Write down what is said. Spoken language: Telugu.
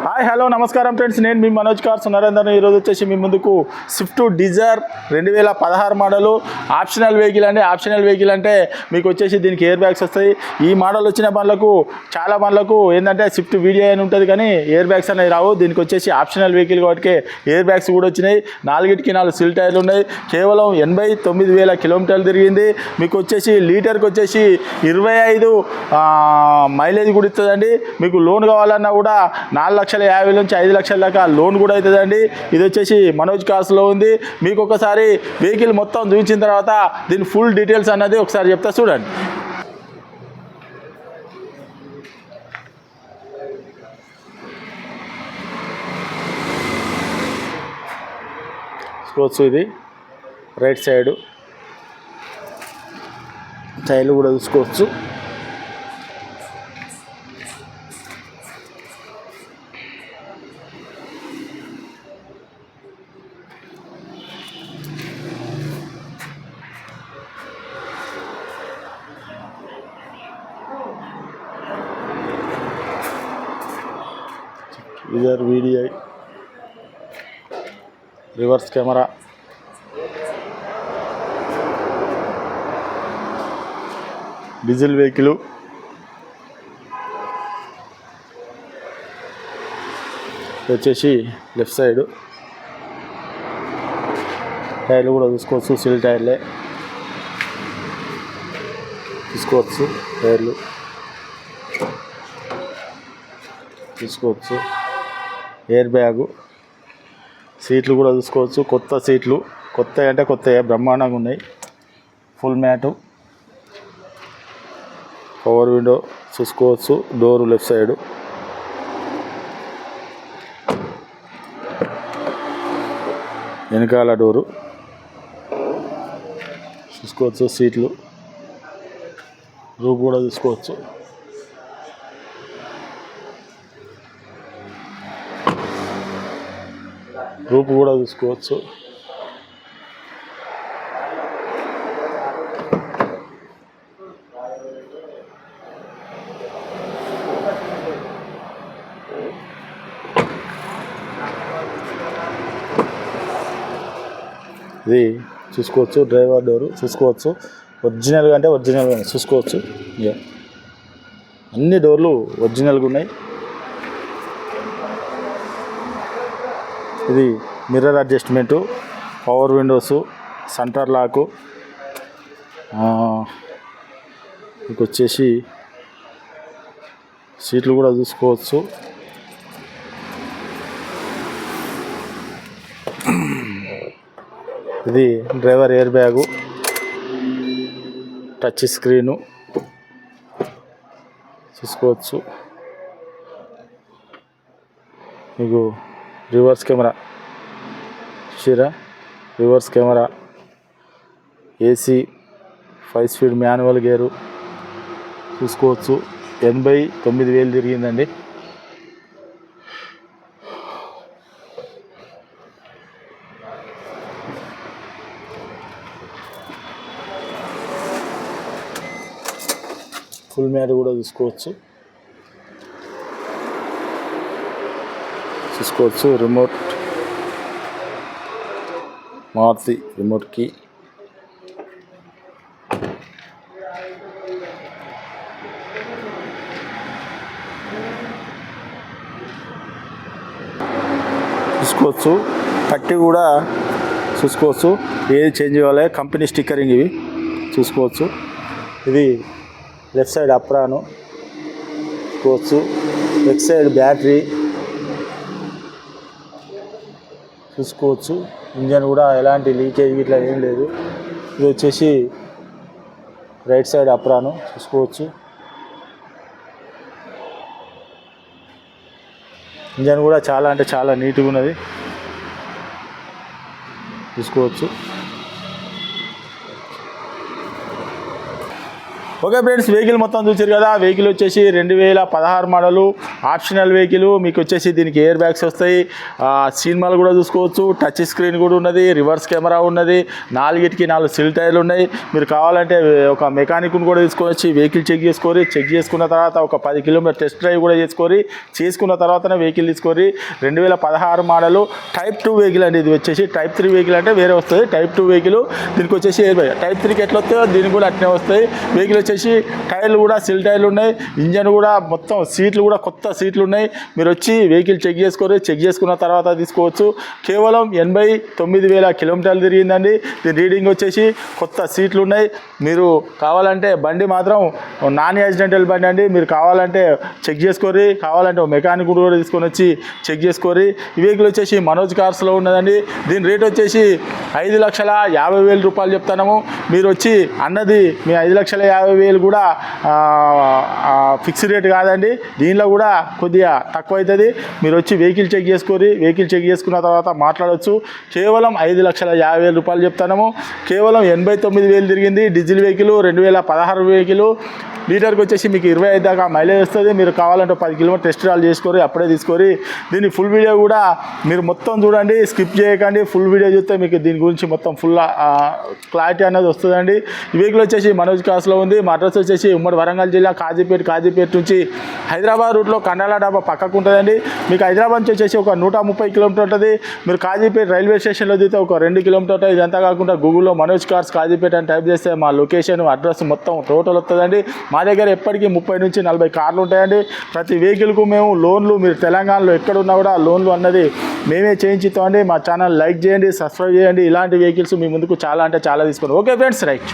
హాయ్ హలో నమస్కారం ఫ్రెండ్స్, నేను మీ మనోజ్ కార్స్ నరేందర్. ఈరోజు వచ్చేసి మీ ముందుకు Swift Dzire 2016 model optional vehicle అండి. ఆప్షనల్ వెహికల్ అంటే మీకు వచ్చేసి దీనికి ఎయిర్ బ్యాగ్స్ వస్తాయి. ఈ మోడల్ వచ్చిన బండ్లకు చాలా బండ్లకు ఏంటంటే స్విఫ్ట్ వీడియో అని ఉంటుంది కానీ ఎయిర్ బ్యాగ్స్ అనేవి రావు. దీనికి వచ్చేసి ఆప్షనల్ వెహికల్ కాబట్టి ఎయిర్ బ్యాగ్స్ కూడా వచ్చినాయి. 4 సిల్ టైర్లు ఉన్నాయి. కేవలం 89,000 కిలోమీటర్లు తిరిగింది. మీకు వచ్చేసి లీటర్కి వచ్చేసి 25 మైలేజ్ కూడా ఇస్తుందండి. మీకు లోన్ కావాలన్నా కూడా 4,50,000 నుంచి 5,00,000 దాకా లోన్ కూడా అవుతుందండి. ఇది వచ్చేసి మనోజ్ కార్స్లో ఉంది. మీకు ఒకసారి వెహికల్ మొత్తం చూపించిన తర్వాత దీని ఫుల్ డీటెయిల్స్ అన్నది ఒకసారి చెప్తా చూడండి. చూసుకోవచ్చు, ఇది రైట్ సైడ్ టైర్లు కూడా చూసుకోవచ్చు. Either VDI reverse camera, diesel vehicle. వచ్చేసి లెఫ్ట్ సైడ్ టైర్లు కూడా చూసుకోవచ్చు. సిల్ టైర్లే చూసుకోవచ్చు. టైర్లు చూసుకోవచ్చు. ఎయిర్ బ్యాగు, సీట్లు కూడా చూసుకోవచ్చు. కొత్త సీట్లు, కొత్త అంటే కొత్త బ్రహ్మాండంగా ఉన్నాయి. ఫుల్ మ్యాటు, పవర్ విండో చూసుకోవచ్చు. డోరు లెఫ్ట్ సైడు, వెనకాల డోరు చూసుకోవచ్చు. సీట్లు, రూఫ్ కూడా చూసుకోవచ్చు. రూపు కూడా చూసుకోవచ్చు. ఇది చూసుకోవచ్చు. డ్రైవర్ డోరు చూసుకోవచ్చు. ఒరిజినల్గా అంటే ఒరిజినల్గా చూసుకోవచ్చు. అన్ని డోర్లు ఒరిజినల్గా ఉన్నాయి. ఇది mirror adjustment, power windows, centre లాకు. మీకు వచ్చేసి సీట్లు కూడా చూసుకోవచ్చు. ఇది driver air bag, touch screen చూసుకోవచ్చు. మీకు రివర్స్ కెమెరా చూసారా, reverse camera, AC, 5 speed manual gear చూసుకోవచ్చు. 89,000 తిరిగిందండి. ఫుల్ మ్యాట్ కూడా చూసుకోవచ్చు. రిమోట్, మారుతి రిమోట్ కీ, చూసుకోవచ్చు. పట్టి కూడా చూసుకోవచ్చు. ఏది చేంజ్ కావాలి, కంపెనీ స్టిక్కరింగ్ ఇవి చూసుకోవచ్చు. ఇది లెఫ్ట్ సైడ్ అప్రాను చూసుకోవచ్చు. లెఫ్ట్ సైడ్ బ్యాటరీ చూసుకోవచ్చు. ఇంజన్ కూడా ఎలాంటి లీకేజ్ ఇట్లా ఏం లేదు. ఇది వచ్చేసి రైట్ సైడ్ అప్రాను చూసుకోవచ్చు. ఇంజన్ కూడా చాలా అంటే చాలా నీట్గా ఉన్నది చూసుకోవచ్చు. ఓకే ఫ్రెండ్స్, వెహికల్ మొత్తం చూసారు కదా. వెహికల్ వచ్చేసి 2016 మోడలు ఆప్షనల్ వెహికల్. మీకు వచ్చేసి దీనికి ఎయిర్ బ్యాగ్స్ వస్తాయి, సినిమాలు కూడా చూసుకోవచ్చు, టచ్ స్క్రీన్ కూడా ఉన్నది, రివర్స్ కెమెరా ఉన్నది, 4 సిల్ టైర్లు ఉన్నాయి. మీరు కావాలంటే ఒక మెకానిక్ను కూడా తీసుకొచ్చి వెహికల్ చెక్ చేసుకున్న తర్వాత ఒక 10 కిలోమీటర్ టెస్ట్ డ్రైవ్ కూడా చేసుకున్న తర్వాతనే వెహికల్ తీసుకొని 2016 మోడల్ టైప్ 2 వెహికల్ అండి. ఇది వచ్చేసి టైప్ 3 వెహికల్ అంటే వేరే వస్తుంది. టైప్ 2 వెహికల్ దీనికి వచ్చేసి ఎయిర్ బ్యాగ్. టైప్ 3కి ఎట్లా వస్తాయో దీనికి కూడా అట్నే వస్తాయి. వెహికల్ వచ్చేసి టైర్లు కూడా సిల్ టైర్లు ఉన్నాయి, ఇంజన్ కూడా మొత్తం సీట్లు కూడా కొత్త సీట్లు ఉన్నాయి. మీరు వచ్చి వెహికల్ చెక్ చేసుకున్న తర్వాత తీసుకోవచ్చు. కేవలం 89,000 కిలోమీటర్లు తిరిగిందండి. దీని రీడింగ్ వచ్చేసి కొత్త సీట్లు ఉన్నాయి. మీరు కావాలంటే బండి మాత్రం నాన్ యాక్సిడెంటల్ బండి అండి. మీరు కావాలంటే చెక్ కావాలంటే మెకానిక్ కూడా తీసుకొని వచ్చి చెక్ చేసుకోరి. ఈ వెహికల్ వచ్చేసి మనోజ్ కార్స్లో ఉన్నదండి. దీని రేట్ వచ్చేసి 5,50,000 రూపాయలు చెప్తున్నాము. మీరు వచ్చి అన్నది మీ 5,50,000 కూడా ఫిక్స్డ్ రేట్ కాదండి. దీనిలో కూడా కొద్దిగా తక్కువ అవుతుంది. మీరు వచ్చి వెహికల్ చెక్ చేసుకున్న తర్వాత మాట్లాడవచ్చు. కేవలం 5,50,000 రూపాయలు చెప్తున్నాము. కేవలం 89,000 తిరిగింది. Diesel vehicle, 2016 vehicle. లీటర్కి వచ్చేసి మీకు 25 దాకా మైలేజ్ వస్తుంది. మీరు కావాలంటే 10 కిలోమీటర్ టెస్ట్ డ్రైవ్ చేసుకోరి, అప్పుడే తీసుకోరి. దీని ఫుల్ వీడియో కూడా మీరు మొత్తం చూడండి, స్కిప్ చేయకండి. ఫుల్ వీడియో చూస్తే మీకు దీని గురించి మొత్తం ఫుల్ క్లారిటీ అనేది వస్తుందండి. ఈ వెహికల్ వచ్చేసి మనోజ్ కార్స్లో ఉంది. మా అడ్రస్ వచ్చేసి ఉమ్మడి వరంగల్ జిల్లా కాజీపేట నుంచి హైదరాబాద్ రూట్లో కండాల డాబా పక్కకు ఉంటుందండి. మీకు హైదరాబాద్ నుంచి వచ్చేసి ఒక 130 కిలోమీటర్ ఉంటుంది. మీరు కాజీపేట రైల్వే స్టేషన్లో దిగితే ఒక 2 కిలోమీటర్ ఉంటుంది. ఇదంతా కాకుండా గూగుల్లో మనోజ్ కార్స్ కాజీపేట అని టైప్ చేస్తే మా లొకేషన్ అడ్రస్ మొత్తం టోటల్ వస్తుందండి. మా దగ్గర ఎప్పటికీ 30 నుంచి 40 కార్లు ఉంటాయండి. ప్రతి వెహికల్కు మేము లోన్లు, మీరు తెలంగాణలో ఎక్కడున్నా కూడా లోన్లు అన్నది మేమే చేయించుతామండి. మా ఛానల్ లైక్ చేయండి, సబ్స్క్రైబ్ చేయండి. ఇలాంటి వెహికల్స్ మీ ముందుకు చాలా అంటే చాలా తీసుకోండి. Okay friends, right.